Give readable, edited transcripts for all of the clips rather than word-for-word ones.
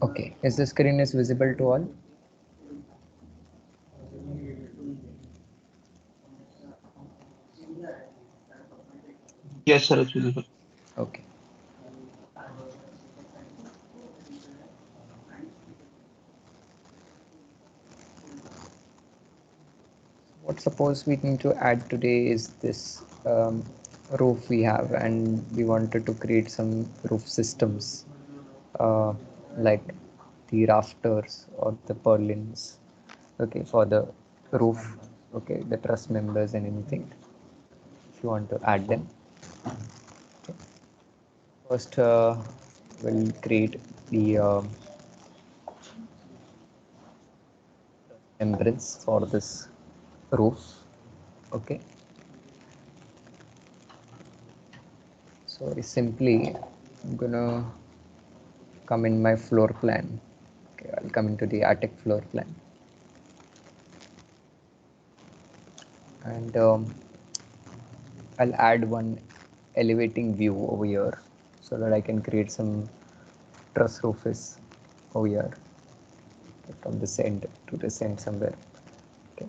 Okay, is the screen is visible to all? Yes, sir, it's visible. Okay. What suppose we need to add today is this roof we have, and we wanted to create some roof systems, uh, like the rafters or the purlins, okay, for the roof, okay, the truss members and anything. If you want to add them, okay. First, we'll create the membranes for this roof, okay. So simply I'm gonna come in my floor plan. Okay, I'll come into the attic floor plan, and I'll add one elevating view over here so that I can create some truss roofs over here, from this end to this end somewhere. Okay.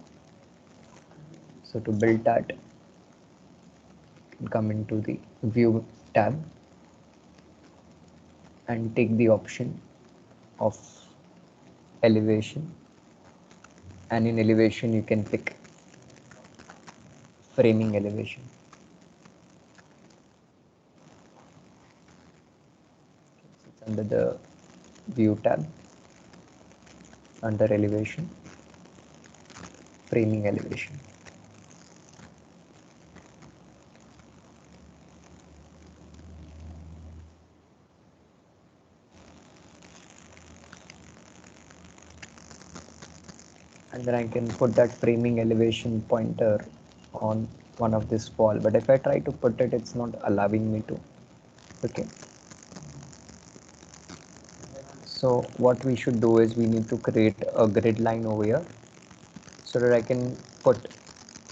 So to build that, you can come into the view tab and take the option of elevation, and in elevation you can pick framing elevation. So it's under the view tab, under elevation, framing elevation. And then I can put that framing elevation pointer on one of this wall, but if I try to put it, it's not allowing me to. Okay, so what we should do is we need to create a grid line over here so that I can put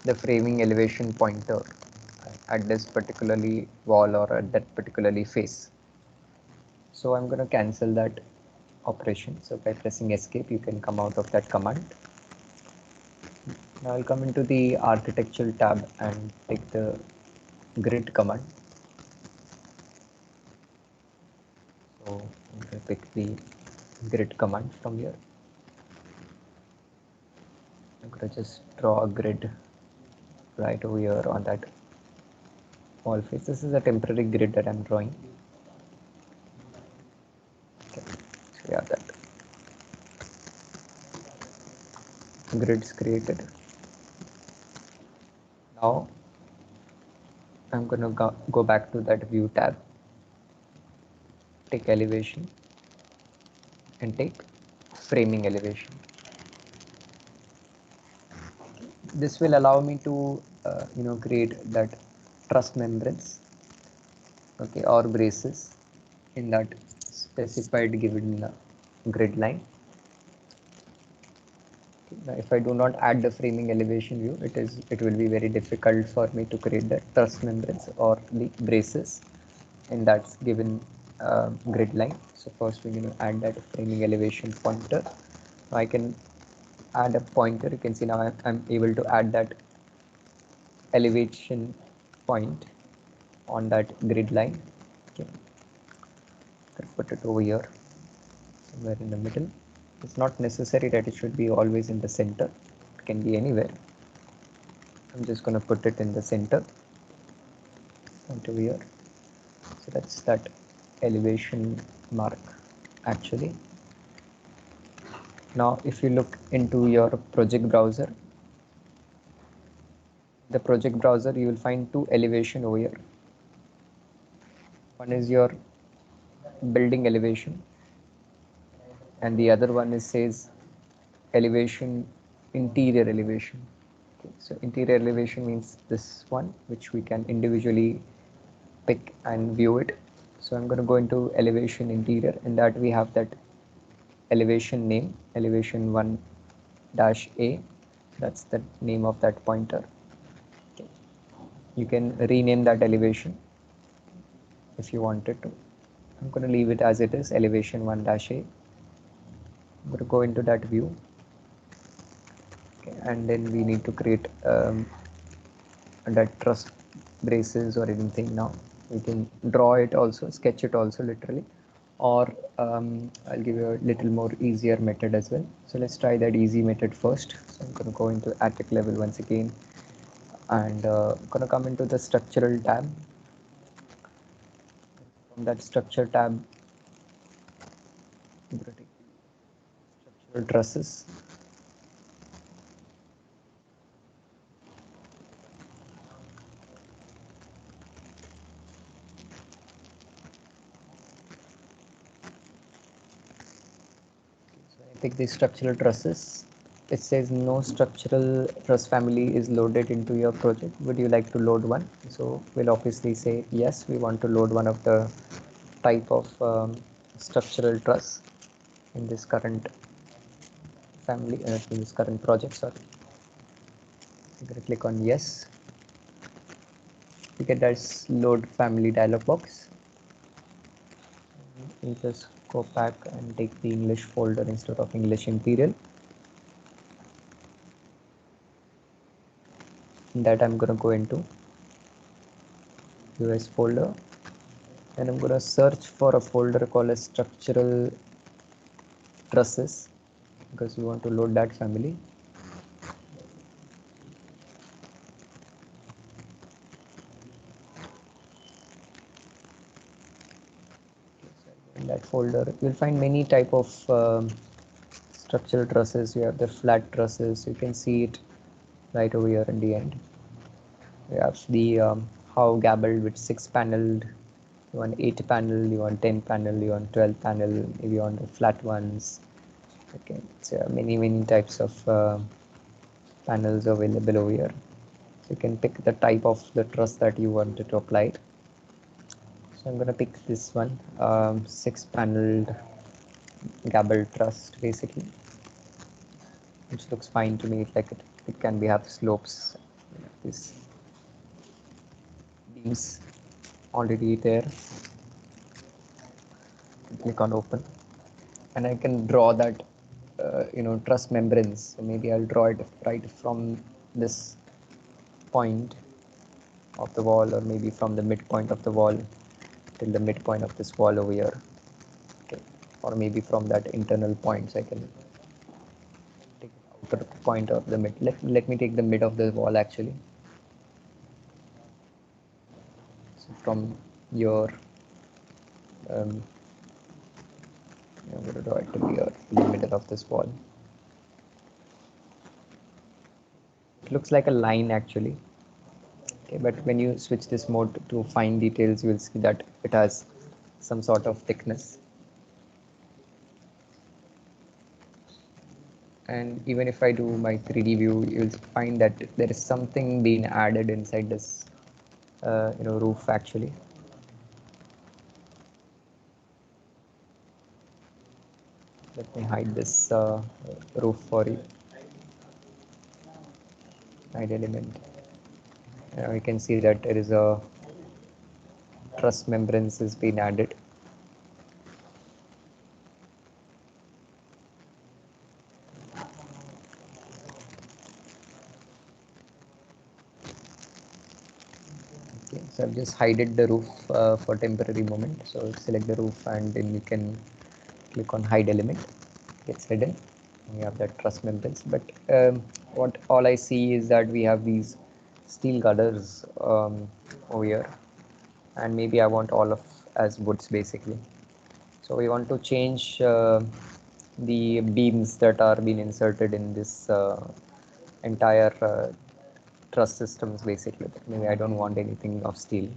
the framing elevation pointer at this particularly wall or at that particularly face. So I'm going to cancel that operation. So by pressing escape, you can come out of that command. Now I'll come into the architectural tab and take the grid command. So I'm going to pick the grid command from here. I'm going to just draw a grid right over here on that wall face. This is a temporary grid that I'm drawing. Okay. So yeah, that grid's created. Now I'm going to go back to that view tab, take elevation and take framing elevation. This will allow me to create that truss membranes, okay, or braces in that specified given grid line. Now, if I do not add the framing elevation view, it will be very difficult for me to create the truss membranes or the braces in that given grid line. So first we need to add that framing elevation pointer. Now I can add a pointer. You can see now I'm able to add that elevation point on that grid line. Okay, I'll put it over here somewhere in the middle. It's not necessary that it should be always in the center. It can be anywhere. I'm just going to put it in the center point over here. So that's that elevation mark actually. Now if you look into your project browser, the project browser, you will find two elevation over here. One is your building elevation and the other one is says elevation, interior elevation. Okay, so interior elevation means this one, which we can individually pick and view it. So I'm going to go into elevation interior, and that we have that elevation name, elevation 1 dash A. That's the name of that pointer. You can rename that elevation if you wanted to. I'm going to leave it as it is, elevation 1-A. I'm going to go into that view. Okay, and then we need to create that truss braces or anything now. We can draw it also, sketch it also literally, or I'll give you a little more easier method as well. So let's try that easy method first. So I'm going to go into attic level once again, and I'm going to come into the structural tab. From that structure tab, I'm going to take structural trusses. So I pick the structural trusses. It says no structural truss family is loaded into your project. Would you like to load one? So we'll obviously say yes, we want to load one of the type of structural truss in this current family, in this current project. Sorry, I'm going to click on yes. You get that load family dialog box. You just go back and take the English folder instead of English Imperial. That I'm going to go into US folder, and I'm going to search for a folder called as structural trusses because we want to load that family. In that folder you'll find many type of structural trusses. You have the flat trusses, you can see it right over here in the end. You have the how gabbled with 6 paneled, you want 8 panel, you want 10 panel, you want 12 panel, if you want the flat ones. Okay, so many types of panels available over here. So you can pick the type of the truss that you wanted to apply it. So I'm going to pick this one, 6 paneled gabbled truss basically, which looks fine to me. Like it can be have slopes. These beams already there. Click on open, and I can draw that truss membranes. So maybe I'll draw it right from this point of the wall, or maybe from the midpoint of the wall till the midpoint of this wall over here. Okay, or maybe from that internal points I can take the outer point of the mid. Let me take the mid of the wall actually. So from your I'm going to draw it to here in the middle of this wall. It looks like a line actually. Okay, but when you switch this mode to fine details, you will see that it has some sort of thickness. And even if I do my 3D view, you'll find that there is something being added inside this roof actually. Let me hide this roof for you. Hide element. Now you can see that there is a truss membranes is being added. Okay, so I've just hided the roof for temporary moment. So select the roof and then you can click on hide element. Gets hidden. We have that truss membranes, but what all I see is that we have these steel girders over here, and maybe I want all of as woods basically. So we want to change the beams that are being inserted in this entire truss systems basically. Maybe I don't want anything of steel.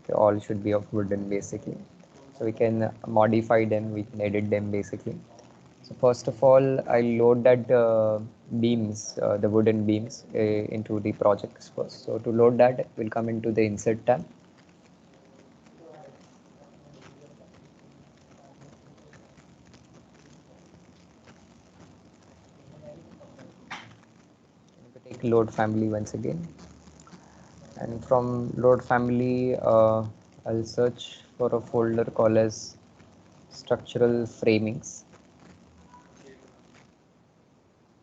They all should be of wooden basically. So we can modify them, we can edit them basically. So first of all, I load that beams, the wooden beams into the projects first. So to load that, we'll come into the insert tab. Take load family once again. And from load family, I'll search for a folder called as structural framings.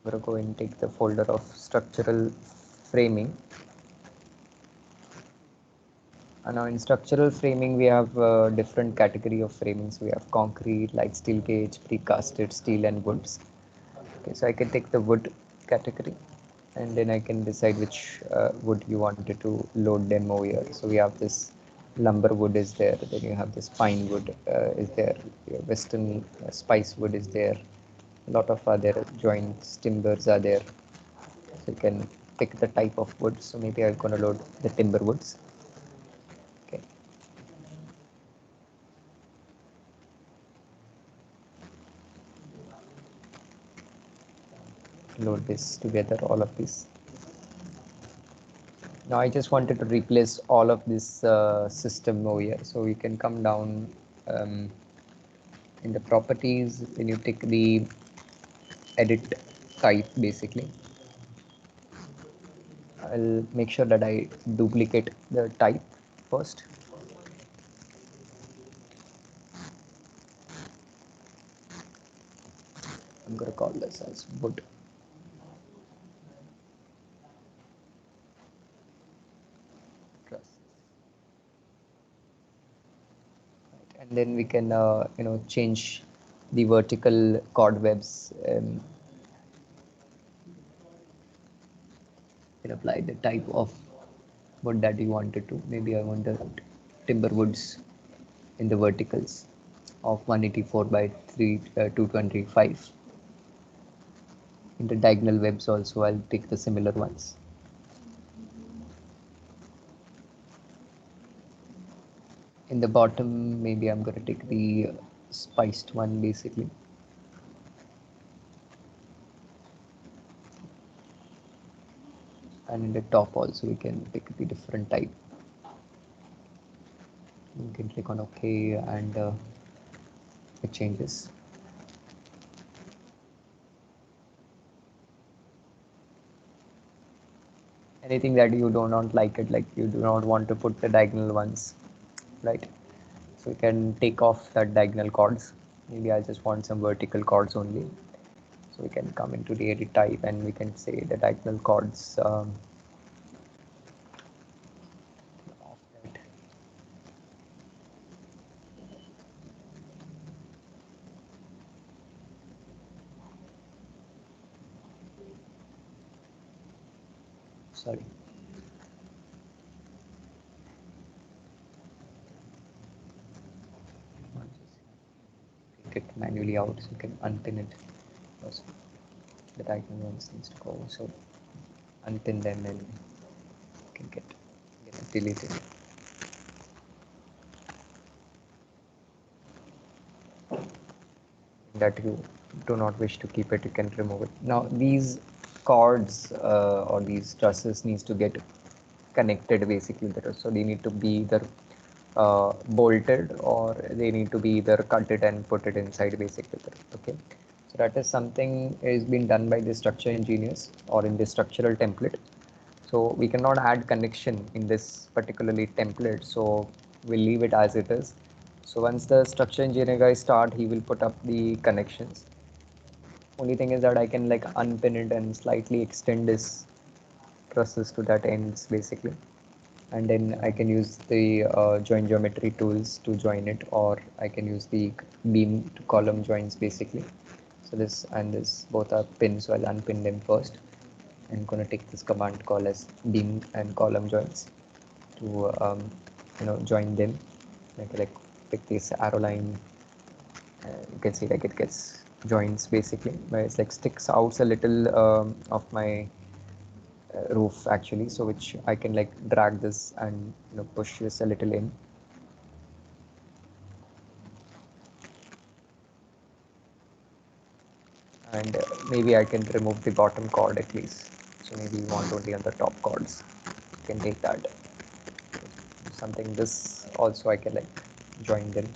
I'm going to go and take the folder of structural framing. And now in structural framing, we have different category of framings. We have concrete, light steel gauge, precasted steel, and woods. Okay, so I can take the wood category, and then I can decide which wood you wanted to load them over here. So we have this lumber wood is there, then you have this pine wood is there, your western spice wood is there, a lot of other joints, timbers are there. So you can pick the type of wood. So maybe I'm going to load the timber woods. Okay. Load this together, all of this. Now I just wanted to replace all of this system over here. So you can come down in the properties, when you take the edit type, basically I'll make sure that I duplicate the type first. I'm going to call this as wood. Right. And then we can change the vertical cordwebs. Can apply the type of wood that you wanted to. Maybe I want the timber woods in the verticals of 184 by 225. In the diagonal webs also, I'll take the similar ones. In the bottom, maybe I'm going to take the spiced one, basically. And in the top also, we can pick the different type. You can click on OK, and it changes. Anything that you do not like it, like you do not want to put the diagonal ones, right? So we can take off that diagonal chords. Maybe I just want some vertical chords only. So we can come into the edit type, and we can say the diagonal chords off that. Sorry. Take it manually out, so you can unpin it. Also, the diagonal ones needs to go. So unpin them, and you can get it deleted. That you do not wish to keep it, you can remove it. Now these cords or these trusses needs to get connected, basically. So they need to be either bolted, or they need to be either cut it and put it inside, basically. Okay, so that is something is being done by the structure engineers or in the structural template. So we cannot add connection in this particularly template, so we'll leave it as it is. So once the structure engineer guys start, he will put up the connections. Only thing is that I can like unpin it and slightly extend this process to that ends, basically. And then I can use the join geometry tools to join it, or I can use the beam to column joins, basically. So this and this both are pins, so I'll unpin them first. I'm going to take this command called as beam and column joins to join them. Like pick this arrow line, you can see like it gets joints, basically, where it's like sticks out a little of my roof, actually, so which I can like drag this and push this a little in. And maybe I can remove the bottom chord at least. So maybe you want only on the top chords. You can take that. Something this also I can like join them.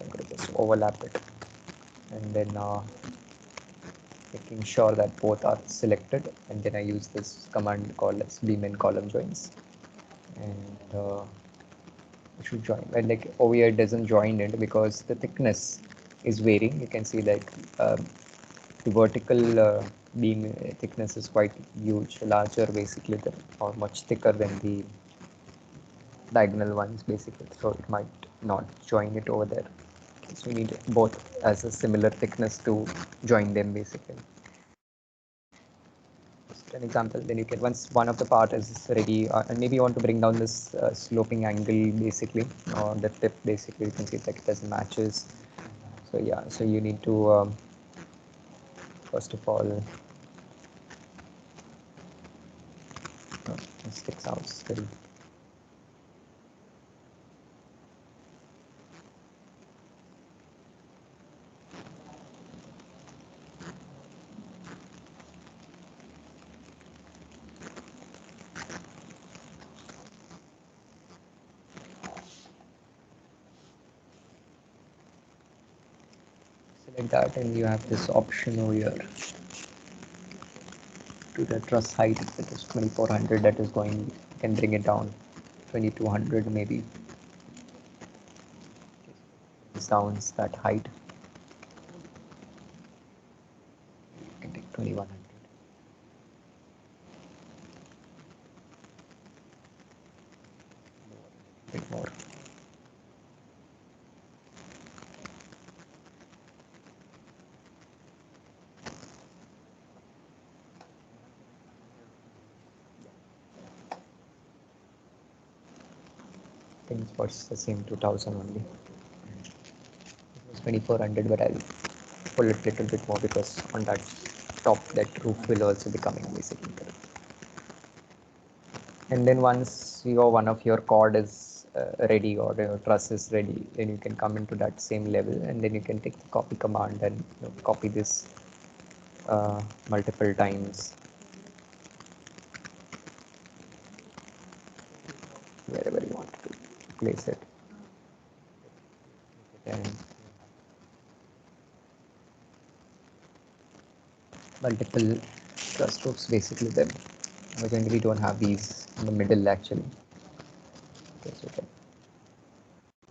I'm going to just overlap it, and then making sure that both are selected, and then I use this command called as beam and column joins, and it should join. And like over here, it doesn't join it because the thickness is varying. You can see that the vertical beam thickness is quite huge, larger basically, or much thicker than the diagonal ones basically, so it might not join it over there. So we need both as a similar thickness to join them basically. Just an example, then you can, once one of the part is ready, and maybe you want to bring down this sloping angle basically, or the tip basically, you can see that it doesn't matches. So yeah, so you need to first of all, it sticks out still. Select that, and you have this option over here to the truss height. If it is 2400, that is going, you can bring it down 2200 maybe. Sounds that height. You can take 2100. A bit more. I think it's for the same 2000 only. It was 2400, but I'll pull it a little bit more because on that top, that roof will also be coming basically. And then once your one of your cord is ready, or your truss is ready, then you can come into that same level, and then you can take the copy command and copy this multiple times wherever you want to place it. And multiple truss ropes basically then. Again, we don't have these in the middle actually. Okay, so okay.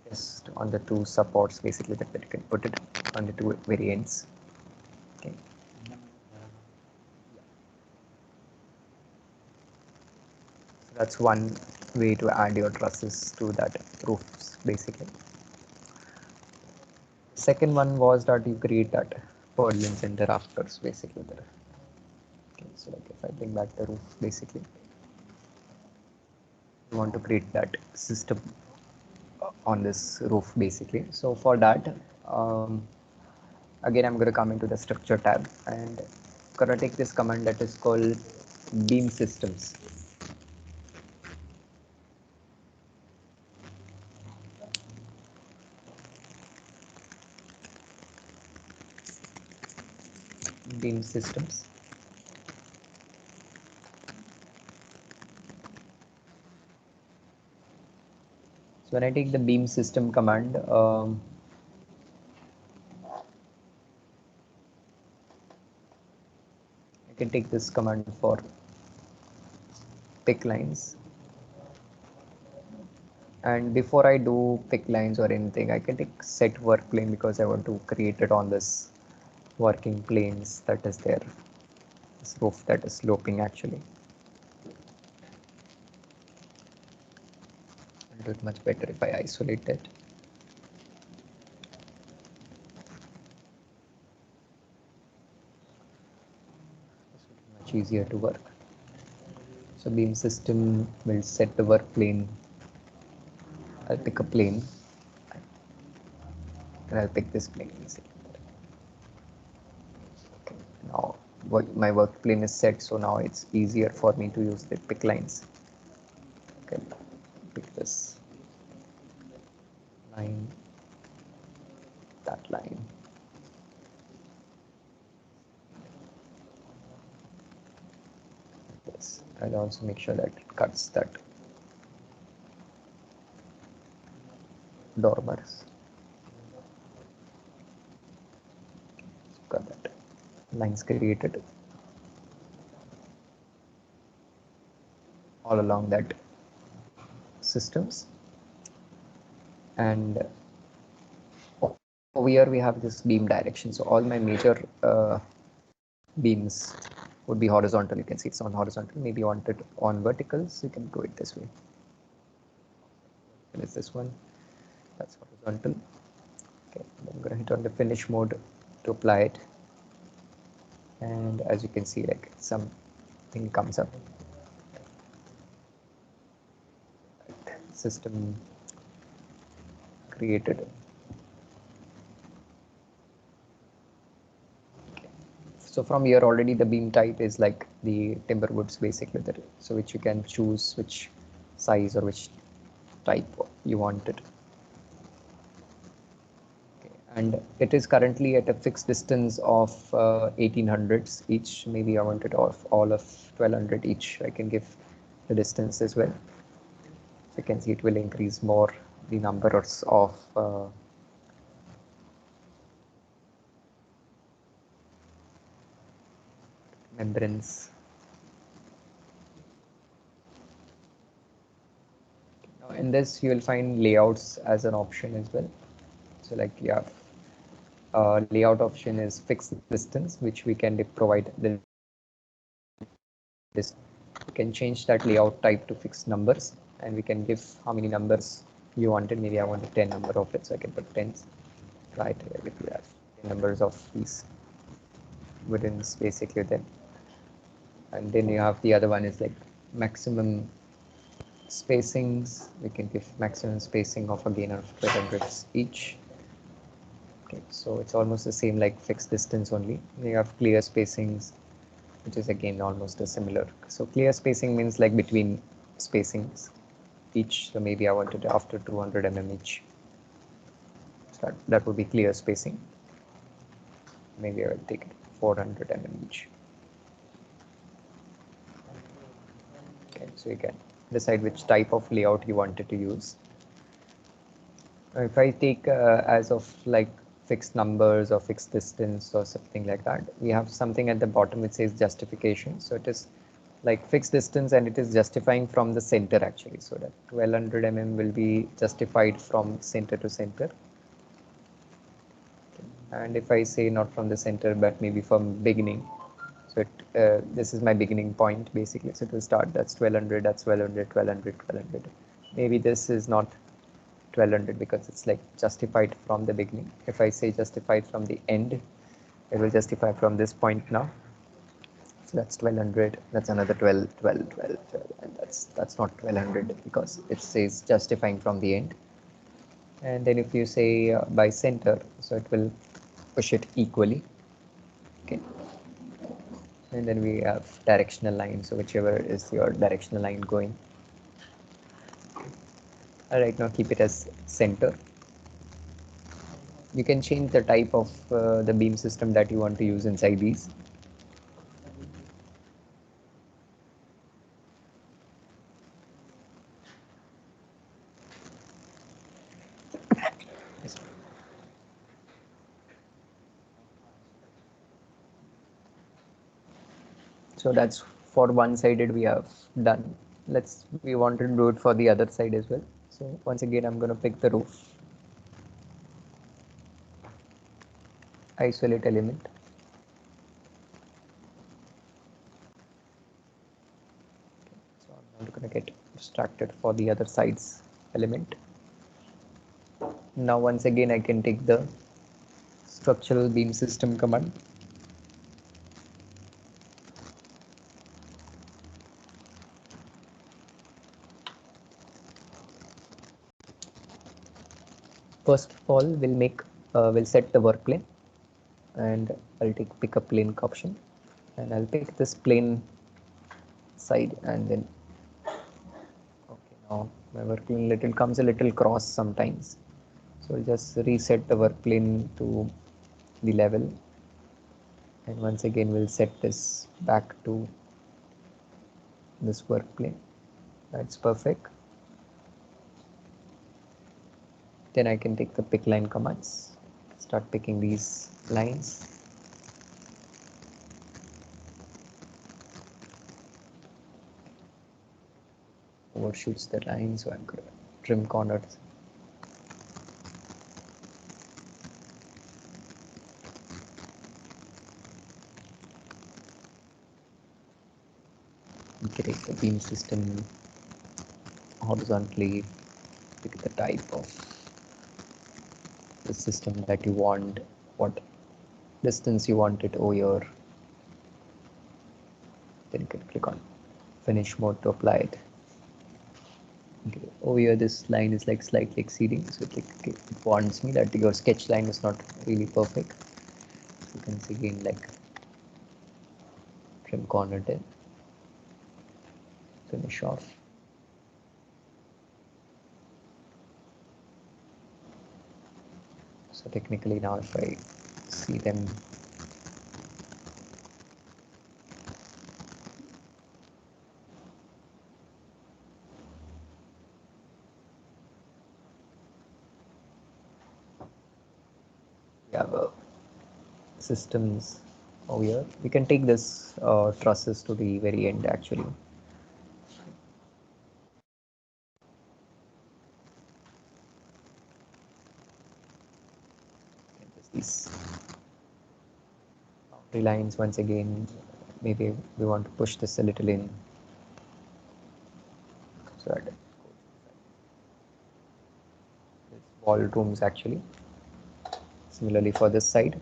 Just on the two supports basically that you can put it on the two variants. Okay. So that's one way to add your trusses to that roofs basically. Second one was that you create that purlins and the rafters basically there. Okay, so like if I bring back the roof basically, you want to create that system on this roof basically. So for that, again I'm going to come into the structure tab and gonna take this command that is called beam systems. Beam systems. So when I take the beam system command, I can take this command for pick lines. And before I do pick lines or anything, I can take set work plane because I want to create it on this working planes that is there. This roof that is sloping actually. I'll do it much better if I isolate it. Much easier to work. So beam system will set the work plane. I'll pick a plane and I'll pick this plane. Okay. Now my work plane is set, so now it's easier for me to use the pick lines. Okay, pick this line, that line. This. I'll also make sure that it cuts that dormers. Cut that. lines created all along that systems. And over here we have this beam direction. So all my major beams would be horizontal. You can see it's on horizontal. Maybe you want it on verticals, you can go it this way. And it's this one, that's horizontal. Okay, I'm gonna hit on the finish mode to apply it. And as you can see, like something comes up. System created. So from here already the beam type is like the timber woods basically, so which you can choose which size or which type you want it. Okay. And it is currently at a fixed distance of 1800s each. Maybe I want it of all of 1200 each. I can give the distance as well. So you can see it will increase more the numbers of membranes. Now in this you will find layouts as an option as well. So like you have layout option is fixed distance, which we can provide the distance. We can change that layout type to fixed numbers, and we can give how many numbers you wanted. Maybe I want a 10 number of it, so I can put 10s. Right here, if you have 10 numbers of these within basically then. And then you have the other one is like maximum spacings. We can give maximum spacing of again of 1200 each. Okay, so it's almost the same like fixed distance only. You have clear spacings, which is again almost a similar. So clear spacing means like between spacings each. So maybe I wanted after 200 mm each. So that would be clear spacing. Maybe I will take it 400 mm each. Okay, so you can decide which type of layout you wanted to use. If I take as of like fixed numbers or fixed distance or something like that, we have something at the bottom which says justification. So it is like fixed distance and it is justifying from the center actually. So that 1200 mm will be justified from center to center. And if I say not from the center but maybe from beginning, so this is my beginning point basically. So to start, that's 1200, that's 1200, 1200, 1200. Maybe this is not 1200 because it's like justified from the beginning. If I say justified from the end, it will justify from this point now. So that's 1200, that's another 12, 12, 12, 12, and that's not 1200 because it says justifying from the end. And then if you say by center, so it will push it equally. Okay. And then we have directional line, so whichever is your directional line going. All right, now keep it as center. You can change the type of the beam system that you want to use inside these. So that's for one sided we have done. We want to do it for the other side as well. So once again, I'm going to pick the roof, isolate element. So I'm not going to get distracted for the other side's element. Now once again, I can take the structural beam system command. First of all, we'll set the work plane, and I'll pick a plane option, and I'll pick this plane side, and then okay, now my work plane comes a little cross sometimes, so I'll just reset the work plane to the level, and once again we'll set this back to this work plane. That's perfect. Then I can take the pick line commands, start picking these lines. overshoots the line, so I'm going to trim corners. Create the beam system horizontally. Pick the type of the system that you want, what distance you want it over here. Then you can click on finish mode to apply it. Okay. Over here, this line is like slightly exceeding, so it warns me that your sketch line is not really perfect. So you can see again, like trim corner 10, finish off. So technically now if I see them, we have systems over here. We can take this trusses to the very end actually. These boundary lines once again, maybe we want to push this a little in, so that wall rooms actually. Similarly for this side,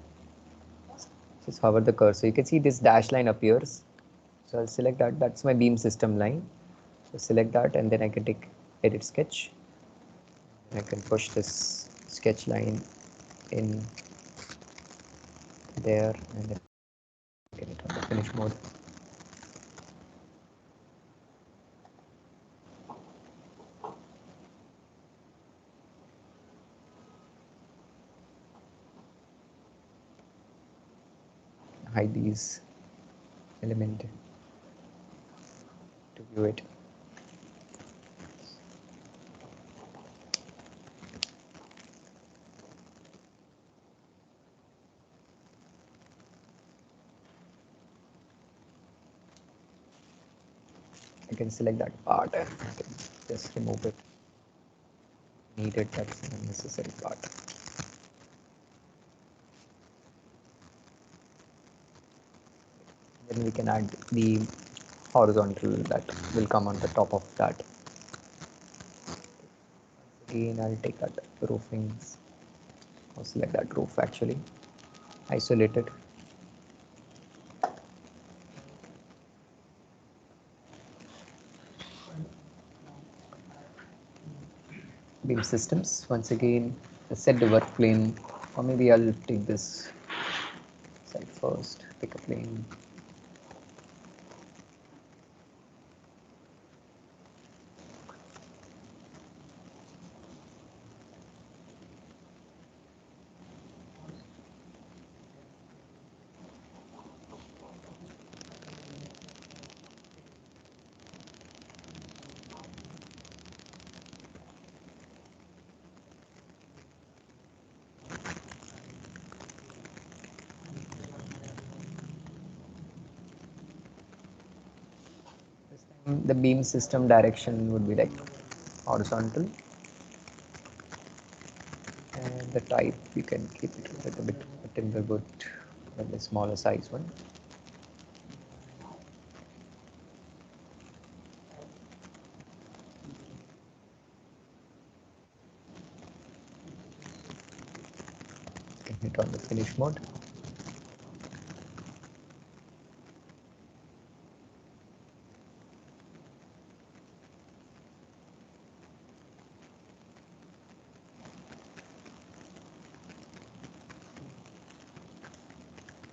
just hover the cursor, you can see this dash line appears. So I'll select that, that's my beam system line. So select that, and then I can take edit sketch. I can push this sketch line in there, and then get it on the finish mode. Hide these element to view it. I can select that part and I can just remove it. Needed, that's an unnecessary part. Then we can add the horizontal that will come on the top of that. Again, I'll take that roofing, or select that roof actually, isolate it. Beam systems, once again, set the work plane, or maybe I'll take this side first, pick a plane. The beam system direction would be like horizontal, and the type you can keep it a little bit timber wood, and the smaller size one. You can hit on the finish mode.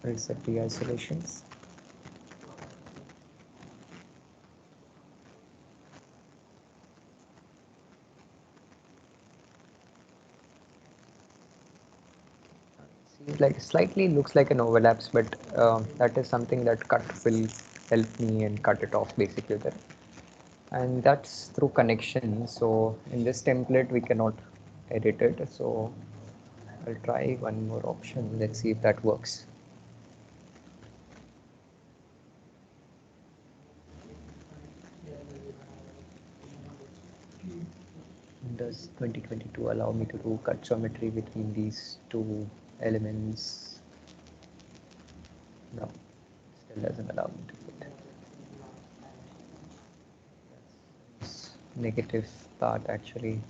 Reset the isolations. Seems like slightly looks like an overlaps, but that is something that cut will help me and cut it off basically there. And that's through connection. So in this template we cannot edit it. So I'll try one more option. Let's see if that works. Does 2022 allow me to do cut geometry between these two elements? No, still doesn't allow me to do it. That's negative part actually.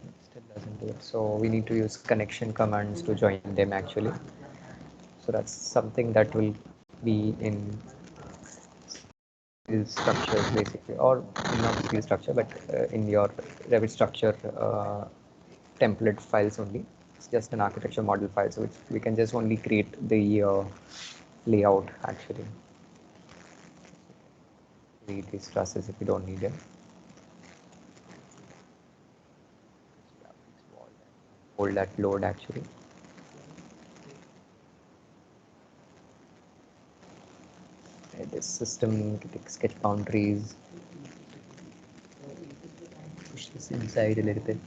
It still doesn't do it. So we need to use connection commands to join them actually. So that's something that will be in structures basically, or not steel structure, but in your Revit structure template files only. It's just an architecture model file, so we can just only create the layout actually. Delete these trusses if you don't need them. Hold that load actually. This system sketch boundaries. Push this inside a little bit.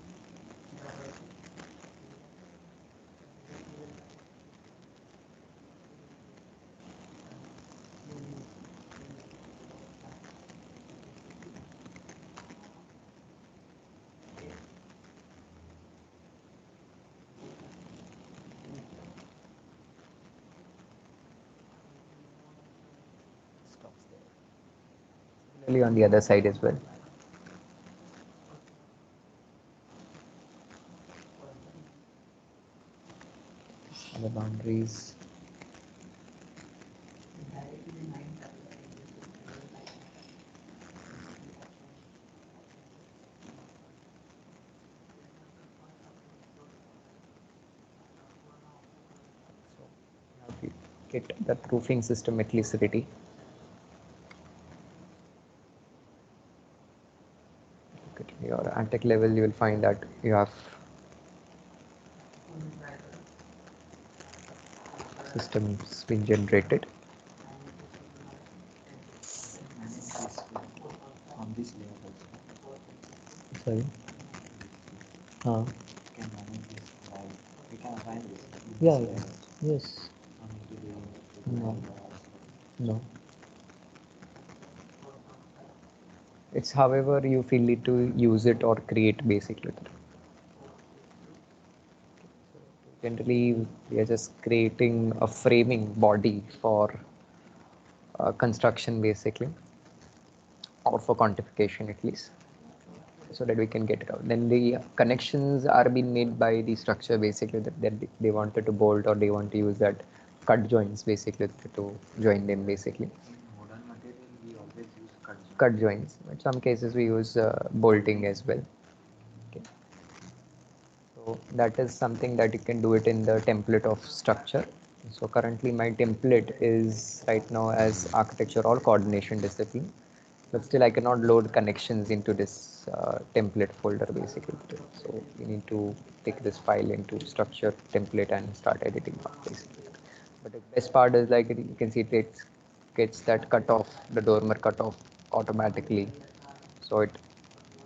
Similarly on the other side as well. And the boundaries. So now we get the proofing system at least ready. Look at your Antec level, you will find that you have systems being generated. On this layer also. Sorry. We can manage this by, we can assign this. Yeah, yeah. Yes. No. No. It's however you feel it to use it or create basically. Generally, we are just creating a framing body for construction basically, or for quantification at least, so that we can get it out. Then the connections are being made by the structure basically that they wanted to bolt, or they want to use that cut joints basically to join them basically. In modern material, we always use Cut joints. In some cases we use bolting as well. Okay. So that is something that you can do it in the template of structure. So currently my template is right now as architecture or coordination discipline, but still I cannot load connections into this template folder basically. So we need to take this file into structure template and start editing basically. But the best part is like you can see it gets that cutoff, the dormer cutoff automatically. So it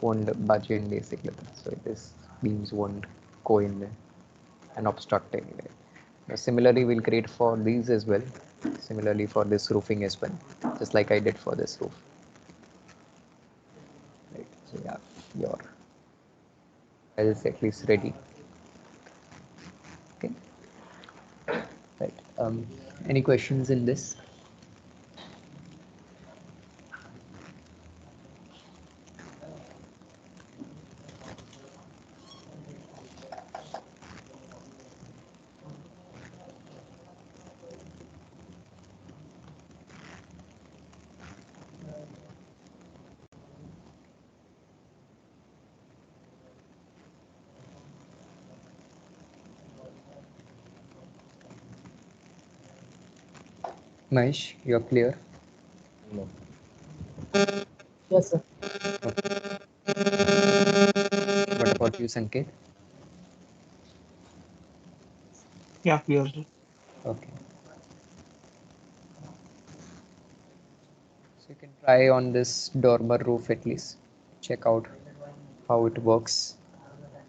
won't budge in basically. So this beams won't go in and obstruct anyway. Now, similarly, we'll create for these as well. Similarly for this roofing as well, just like I did for this roof. Right. So yeah, your file is at least ready. Okay. Right. Any questions in this? Mahesh, you're clear? No. Yes, sir. What about you, Sanket? Yeah, clear, sir. Okay. So you can try on this dormer roof at least. Check out how it works.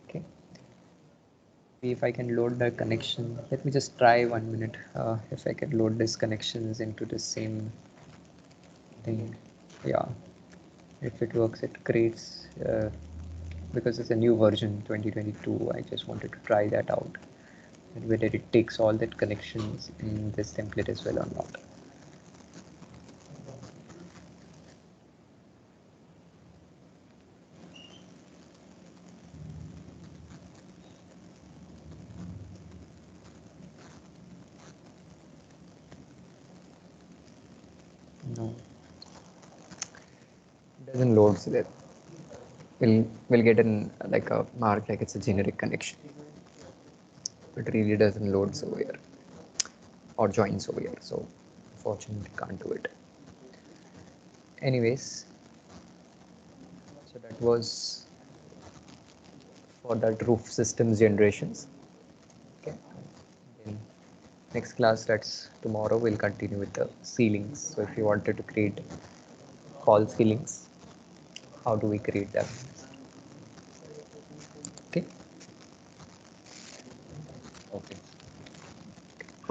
Okay. See if I can load the connection. Let me just try 1 minute. If I can load these connections into the same think, yeah, if it works, it creates, because it's a new version 2022. I just wanted to try that out, and whether it takes all that connections in this template as well or not. No, it doesn't load. So that we'll get an like a mark like it's a generic connection. It really doesn't load over here or joins over here. So unfortunately can't do it. Anyways, so that was for that roof systems generations. Okay. Then next class, that's tomorrow, we'll continue with the ceilings. So if you wanted to create fall ceilings, how do we create that? Okay. Okay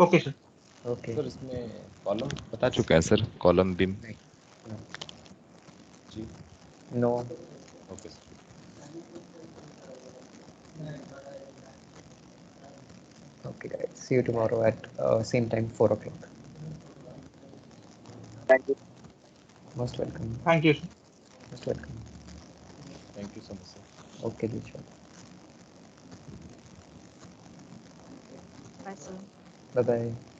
Okay, sir. Okay. Sir इसमें column बता चुका है sir column beam No. Ji No. Okay sir Okay, guys. See you tomorrow at same time, 4 o'clock. Thank you. Most welcome. Thank you, sir. Most welcome. Thank you so much sir Okay, Diksha. Bye, sir. Bye bye.